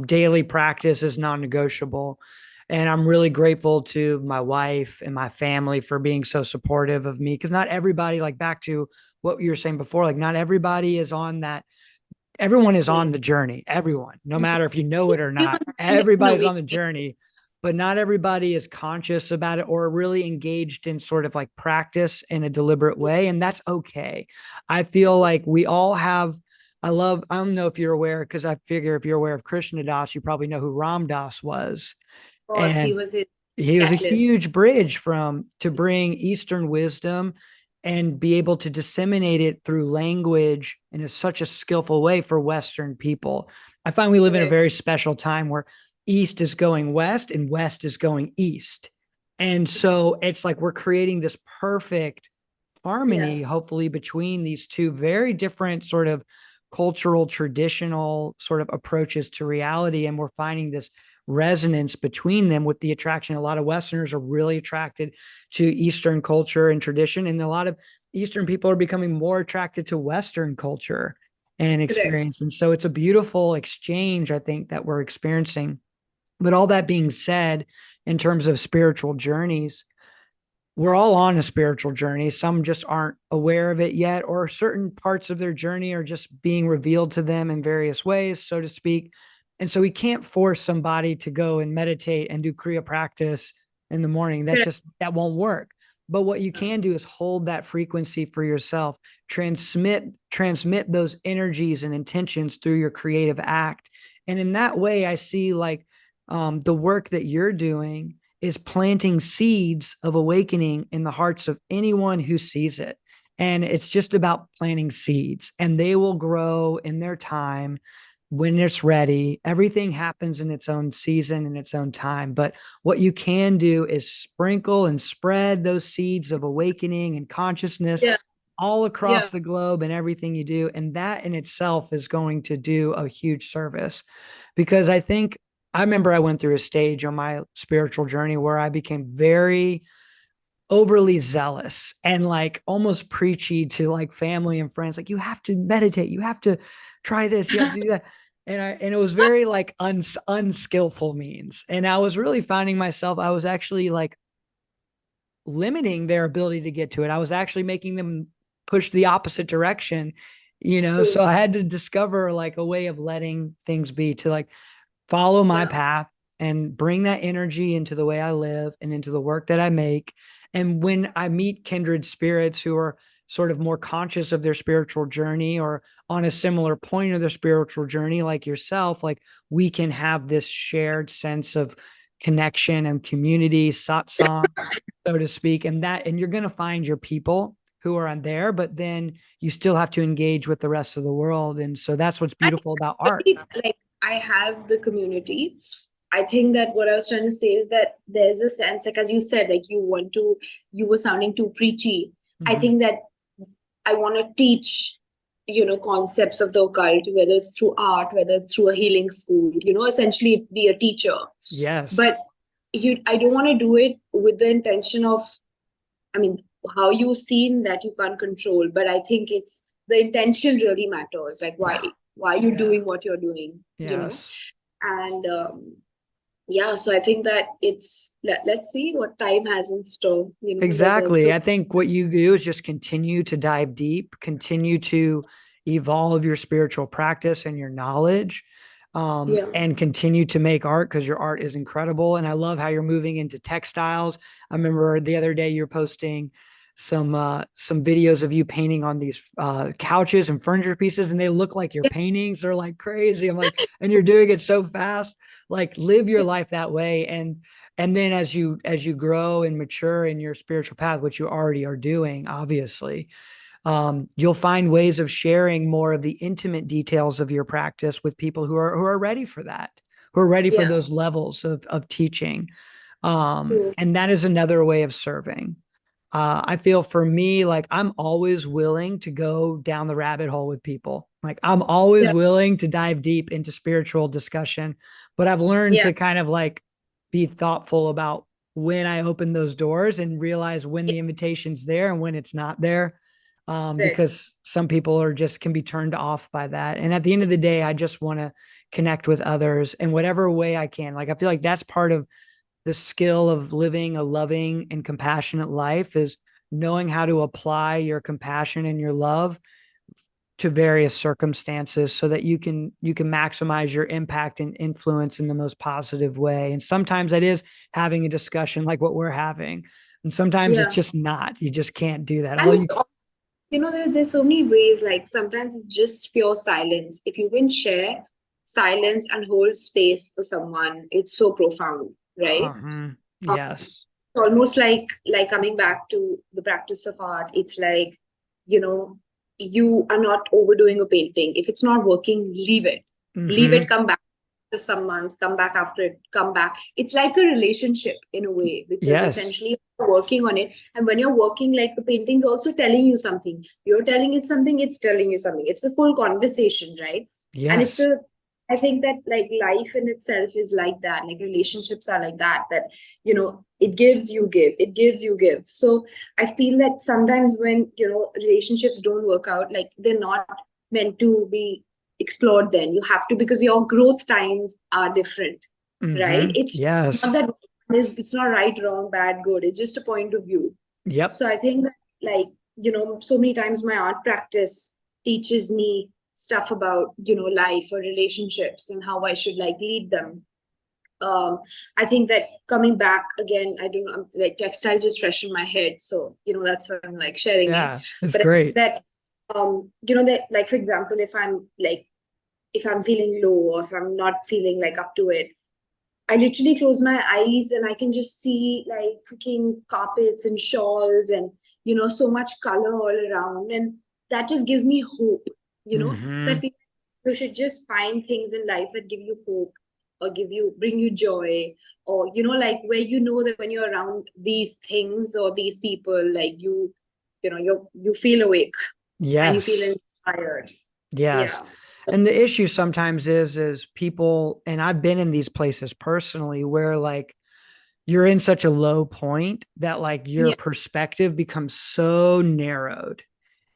Daily practice is non-negotiable. And I'm really grateful to my wife and my family for being so supportive of me, because not everybody, like back to what you were saying before, like not everybody is on that. Everyone is on the journey. Everyone, no matter if you know it or not, everybody's on the journey, but not everybody is conscious about it or really engaged in sort of like practice in a deliberate way. And that's okay. I feel like we all have, I don't know if you're aware, because I figure if you're aware of Krishna Das, you probably know who Ram Das was. And he was a huge bridge to bring Eastern wisdom and be able to disseminate it through language in such a skillful way for Western people. I find we live in a very special time where East is going West and West is going East. And so it's like we're creating this perfect harmony, hopefully, between these two very different sort of cultural, traditional sort of approaches to reality. And we're finding this resonance between them with the attraction. A lot of Westerners are really attracted to Eastern culture and tradition, and a lot of Eastern people are becoming more attracted to Western culture and experience. And so it's a beautiful exchange, I think, that we're experiencing. But all that being said, in terms of spiritual journeys, we're all on a spiritual journey. Some just aren't aware of it yet, or certain parts of their journey are just being revealed to them in various ways, so to speak. And so we can't force somebody to go and meditate and do Kriya practice in the morning. That won't work. But what you can do is hold that frequency for yourself, transmit those energies and intentions through your creative act. And in that way, I see like the work that you're doing is planting seeds of awakening in the hearts of anyone who sees it. And it's just about planting seeds, and they will grow in their time when it's ready. Everything happens in its own season, in its own time. But what you can do is sprinkle and spread those seeds of awakening and consciousness all across the globe and everything you do. And that in itself is going to do a huge service, because I remember I went through a stage on my spiritual journey where I became very overly zealous and like almost preachy to like family and friends. Like, you have to meditate, you have to try this, you have to do that. And it was very like unskillful means. And I was really finding myself, I was actually like limiting their ability to get to it. I was actually making them push the opposite direction, So I had to discover like a way of letting things be, to like follow my path and bring that energy into the way I live and into the work that I make. And when I meet kindred spirits who are sort of more conscious of their spiritual journey or on a similar point of their spiritual journey, like yourself, like we can have this shared sense of connection and community, satsang, so to speak. And you're going to find your people who are on there, but then you still have to engage with the rest of the world. And so that's what's I beautiful about art. like I have the community. I think that what I was trying to say is that there's a sense, like as you said, like you were sounding too preachy. I Mhm. think that I want to teach, concepts of the occult, whether it's through art, whether it's through a healing school, essentially be a teacher. Yes. But I don't want to do it with the intention of, I mean, how you seen that you can't control, but I think it's the intention really matters. Like why you're doing what you're doing, Yes. and yeah, so I think that let's see what time has in store. There's Exactly. so I think what you do is just continue to dive deep, continue to evolve your spiritual practice and your knowledge, yeah, and continue to make art because your art is incredible. And I love how you're moving into textiles. I remember the other day you're posting some videos of you painting on these couches and furniture pieces, and they look like your yeah, paintings. They're like crazy. I'm like, and you're doing it so fast. Like live your life that way. And then as you grow and mature in your spiritual path, which you already are doing, obviously, you'll find ways of sharing more of the intimate details of your practice with people who are ready for that, who are ready for yeah, those levels of teaching. true. And that is another way of serving. I feel for me, like I'm always willing to go down the rabbit hole with people. Like I'm always Yeah, willing to dive deep into spiritual discussion, but I've learned yeah, to kind of like be thoughtful about when I open those doors and realize when yeah, the invitation's there and when it's not there. right. Because some people are just can be turned off by that. And at the end of the day, I just want to connect with others in whatever way I can. Like I feel like that's part of the skill of living a loving and compassionate life is knowing how to apply your compassion and your love to various circumstances so that you can maximize your impact and influence in the most positive way. And sometimes that is having a discussion like what we're having, and sometimes it's Yeah. just not. You just can't do that. And All you it's there's so many ways, like sometimes it's just pure silence. If you can share silence and hold space for someone, it's so profound, right? Um, Yes. it's almost like coming back to the practice of art. It's like, you know, you are not overdoing a painting. If it's not working, leave it. Leave it, Mm-hmm. come back after some months, come back after it, come back. It's like a relationship in a way, because Yes. essentially you're working on it. And when you're working, like the painting's also telling you something. You're telling it something, it's telling you something. It's a full conversation, right? And Yes. I think that like life in itself is like that. Like relationships are like that, it gives you give, it gives you give. So I feel that sometimes when, relationships don't work out, like they're not meant to be explored, then you have to, because your growth times are different, right? Mm-hmm. It's not Yes. that it's not right, wrong, bad, good. It's just a point of view. Yep. So I think that, like, so many times my art practice teaches me stuff about, life or relationships and how I should like lead them. I think that coming back again, I don't know, like textile just fresh in my head. So, that's why I'm like sharing it. Yeah. It's But I think great. that, that like, for example, if I'm feeling low or if I'm not feeling like up to it, I literally close my eyes and I can just see like freaking carpets and shawls and, so much color all around. And that just gives me hope. So I Mm-hmm. feel you should just find things in life that give you hope or bring you joy, or, like where that when you're around these things or these people, like you feel awake and you feel Yes. inspired. Yes. Yeah. And the issue sometimes is people, and I've been in these places personally where like you're in such a low point that like your Yeah. perspective becomes so narrowed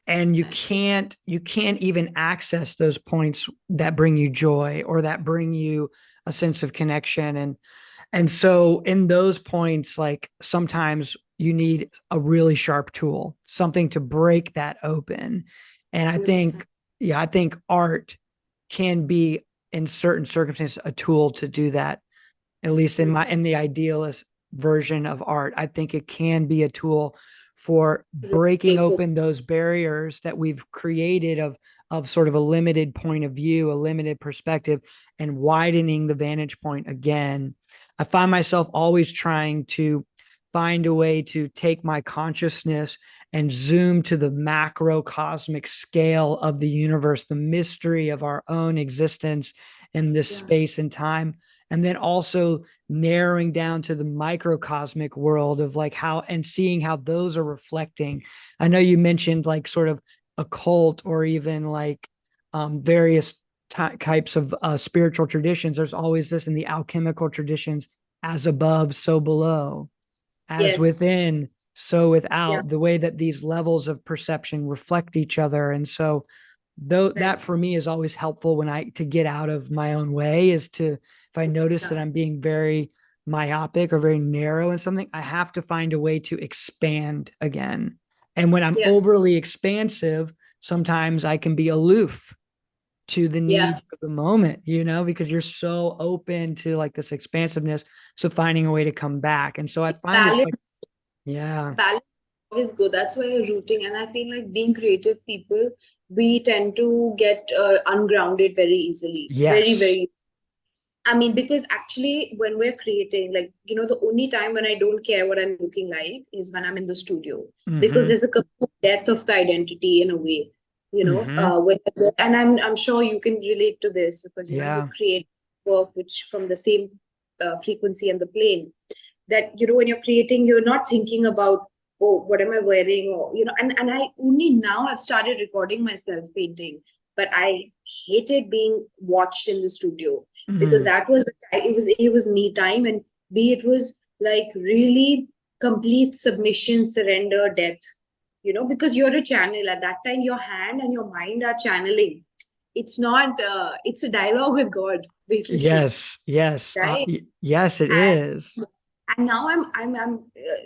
and you can't even access those points that bring you joy or that bring you a sense of connection. And so in those points, like sometimes you need a really sharp tool, something to break that open. And I 100%. think, yeah, I think art can be in certain circumstances a tool to do that. At least in the idealist version of art, I think it can be a tool for breaking Take open those barriers that we've created of sort of a limited point of view, a limited perspective, and widening the vantage point again. I find myself always trying to find a way to take my consciousness and zoom to the macrocosmic scale of the universe, the mystery of our own existence in this space and time. And then also narrowing down to the microcosmic world of like how, and seeing how those are reflecting. I know you mentioned like sort of occult or even like various types of spiritual traditions. There's always this in the alchemical traditions: as above, so below, as Yes. within, so Yeah. without, the way that these levels of perception reflect each other. And so though Right. that for me is always helpful when I to get out of my own way, is to, if I notice that Yeah. I'm being very myopic or very narrow in something, I have to find a way to expand again. And when I'm Yeah. overly expansive, sometimes I can be aloof to the Yeah. needs of the moment, because you're so open to like this expansiveness. So finding a way to come back. And so I find it's Balance, like, yeah, balance is good. That's why you're rooting. And I feel like being creative people, we tend to get ungrounded very easily. Very, yes. very. I mean, because actually, when we're creating, like, the only time when I don't care what I'm looking like is when I'm in the studio, because Mm-hmm. there's a complete death of the identity in a way, Mm-hmm. and I'm sure you can relate to this because, you Yeah. create work which from the same frequency and the plane that, when you're creating, you're not thinking about, oh, what am I wearing? Or, and I only now I've started recording myself painting, but I hated being watched in the studio because Mm. that was it was me time, and B, it was like really complete submission, surrender, death, because you're a channel at that time. Your hand and your mind are channeling. It's not it's a dialogue with God, basically, Yes. Yes. right? Yes, it and is. and now I'm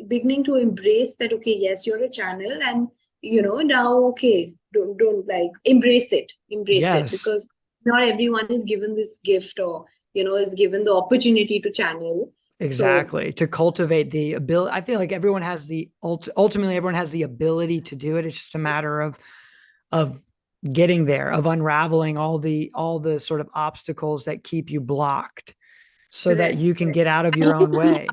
beginning to embrace that. Okay, yes, you're a channel, and now, okay, don't like embrace it, Yes. because not everyone is given this gift, or is given the opportunity to channel. So Exactly. To cultivate the ability. I feel like everyone has the ultimately everyone has the ability to do it. It's just a matter of getting there, of unraveling all the sort of obstacles that keep you blocked so that correct, you can correct. get out of And your you own keep way.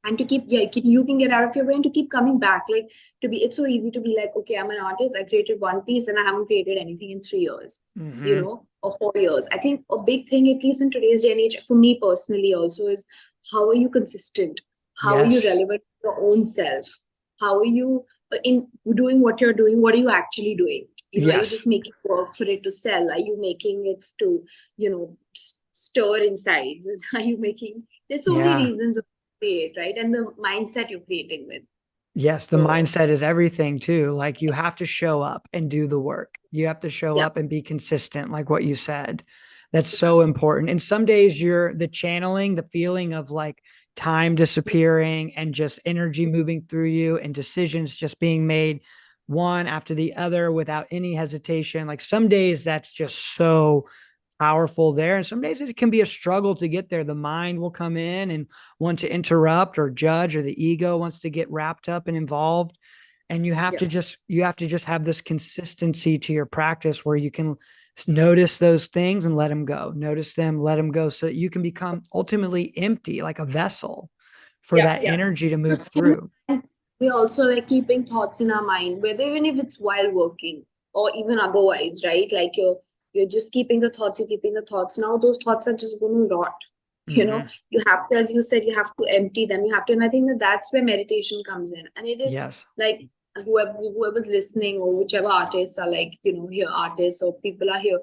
and to keep, yeah, you can get out of your way and to keep coming back, like, it's so easy to be like, okay, I'm an artist, I created one piece and I haven't created anything in 3 years, Mm-hmm. or 4 years. I think a big thing, at least in today's day and age, for me personally also, is how are you consistent, how are you Yes. relevant to your own self, how are you in doing what you're doing, what are you actually doing, are you Yes. just making work for it to sell, are you making it to stir insides, are you making, there's so many Yeah. reasons create, right? And the mindset you're creating with. Yes, the So, mindset is everything too. Like you have to show up and do the work. You have to show yeah, up and be consistent, like what you said. That's so important. And some days you're the channeling, the feeling of like time disappearing and just energy moving through you and decisions just being made one after the other without any hesitation. Like some days that's just so powerful there. And some days it can be a struggle to get there. The mind will come in and want to interrupt or judge, or the ego wants to get wrapped up and involved. And yeah, you have to just have this consistency to your practice where you can notice those things and let them go. Notice them, let them go, so that you can become ultimately empty, like a vessel for yeah, that yeah. energy to move Because through. we also like keeping thoughts in our mind, whether even if it's while working or even otherwise, right? Like you're just keeping the thoughts, you're keeping the thoughts. Now those thoughts are just going to rot. Mm-hmm. You have to, as you said, you have to empty them. You have to, and I think that that's where meditation comes in. And it is Yes. like whoever's listening, or whichever artists are like, here artists or people are here.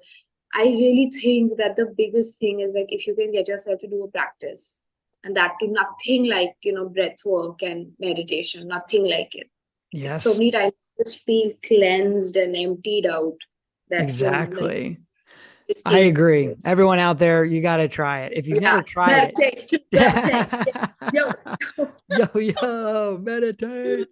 I really think that the biggest thing is like if you can get yourself to do a practice, and that to nothing like breath work and meditation, nothing like it. It's so Yes. many times just being cleansed and emptied out that like Exactly. just I came. agree. Everyone out there, you got to try it. If you've Yeah, never tried it, meditate, keep meditate. Yo, Yo, meditate.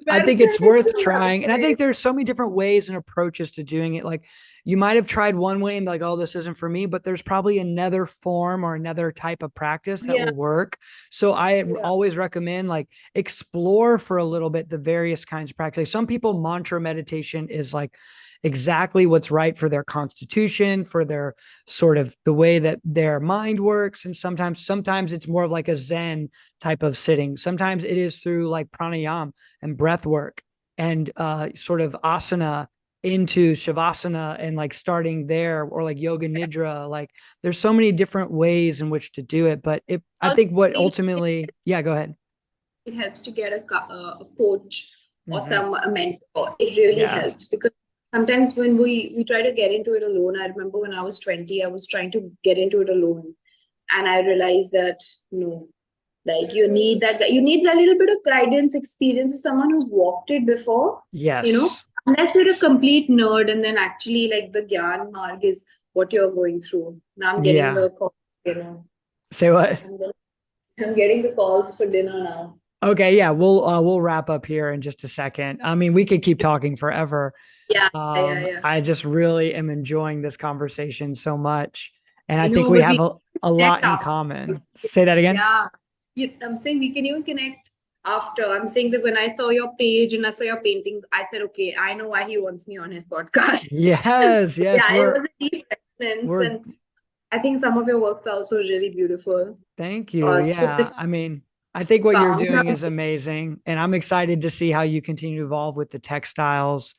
I think it's meditate. worth trying. And I think there's so many different ways and approaches to doing it. Like you might have tried one way and like, oh, this isn't for me, but there's probably another form or another type of practice that Yeah, will work. So I yeah, always recommend like explore for a little bit the various kinds of practice. Like some people mantra meditation is like exactly what's right for their constitution, for their sort of the way that their mind works. And sometimes it's more of like a Zen type of sitting. Sometimes it is through like pranayama and breath work and sort of asana into shavasana and like starting there, or like yoga nidra. Like there's so many different ways in which to do it. But I also think what really, ultimately, yeah, go ahead. it helps to get a coach or Mm-hmm. a mentor. It really Yes. helps because sometimes when we try to get into it alone, I remember when I was 20, I was trying to get into it alone, and I realized that no, like you need that little bit of guidance, experience, someone who's walked it before, you know. Yes. Unless you're a complete nerd, and then actually like the Gyan Marg is what you're going through. Now I'm getting Yeah. the call, you know. Say what? I'm getting the calls for dinner now. Okay, yeah, we'll wrap up here in just a second. I mean, we could keep talking forever. Yeah, yeah, yeah. I just really am enjoying this conversation so much, and I I think know, we but have we a connect lot in after. common. Say that again. Yeah. I'm saying we can even connect after. I'm saying that when I saw your page and I saw your paintings, I said, okay, I know why he wants me on his podcast. Yes, yes, Yeah, it was a deep resonance. we're And I think some of your works are also really beautiful. thank you. Super Yeah, I mean, I think what you're calm. doing is amazing, and I'm excited to see how you continue to evolve with the textiles.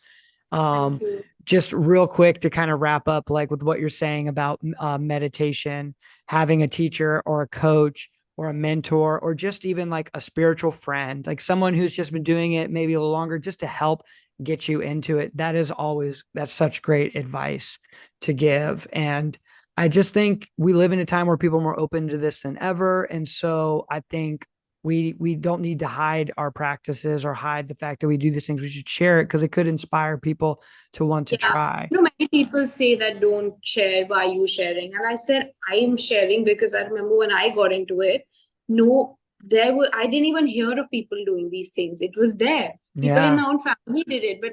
Thank Um, you. just real quick to kind of wrap up, like with what you're saying about meditation, having a teacher or a coach or a mentor, or just even like a spiritual friend, like someone who's just been doing it maybe a little longer, just to help get you into it. That's such great advice to give. And I just think we live in a time where people are more open to this than ever. And so I think we don't need to hide our practices or hide the fact that we do these things. We should share it because it could inspire people to want to Yeah. try. Many people say that don't share. Why are you sharing? And I said, I am sharing because I remember when I got into it, no, I didn't even hear of people doing these things. It was there. People in Yeah. my own family did it, but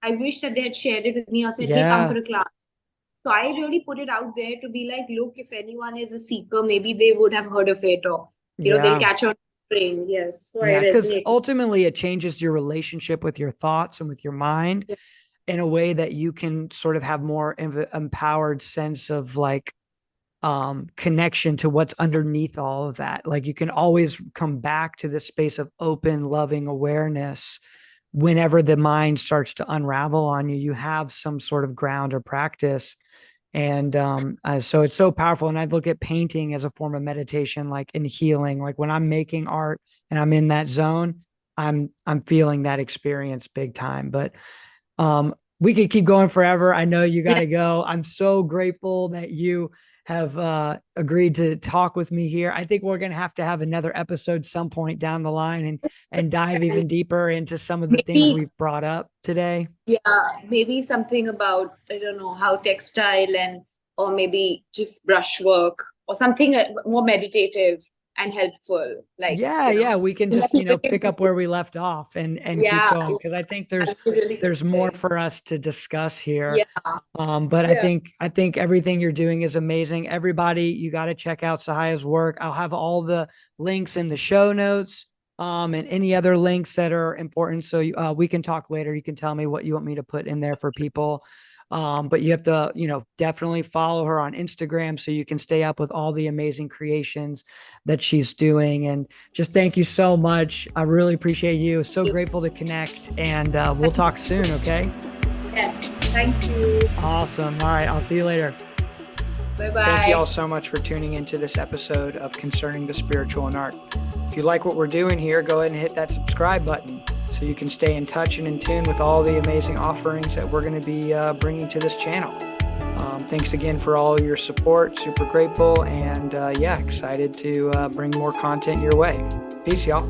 I wish that they had shared it with me or said, hey, come Yeah. for a class. So I really put it out there to be like, look, if anyone is a seeker, maybe they would have heard of it, or, they'll Yeah. catch on train. Yes. So I Yeah. Because resonate. ultimately it changes your relationship with your thoughts and with your mind Yeah. in a way that you can sort of have more empowered sense of like connection to what's underneath all of that. Like you can always come back to this space of open, loving awareness whenever the mind starts to unravel on you. You have some sort of ground or practice. And so it's so powerful. And I look at painting as a form of meditation, like in healing. Like when I'm making art and I'm in that zone, I'm feeling that experience big time. But we could keep going forever. I know you got Yeah. to go. I'm so grateful that you have agreed to talk with me here. I think we're going to have another episode some point down the line and dive even deeper into some of the things Maybe we've brought up today. Yeah, maybe something about, I don't know, how textile or maybe just brushwork or something more meditative and helpful. Like, Yeah, yeah, we can let just, me look pick into up where we left off and keep Yeah, going because I think that'd be really there's more interesting. for us to discuss here. Yeah, But yeah. I think everything you're doing is amazing. Everybody, you got to check out Sahaya's work. I'll have all the links in the show notes, and any other links that are important. So we can talk later. You can tell me what you want me to put in there for people. But you have to, definitely follow her on Instagram so you can stay up with all the amazing creations that she's doing. And just thank you so much. I really appreciate you. So grateful to connect, and we'll talk soon. Okay. Yes, thank you. Awesome. All right. I'll see you later. Bye Thank you all bye. so much for tuning into this episode of Concerning the Spiritual and Art. If you like what we're doing here, go ahead and hit that subscribe button so you can stay in touch and in tune with all the amazing offerings that we're going to be bringing to this channel. Thanks again for all your support. Super grateful. And excited to bring more content your way. Peace, y'all.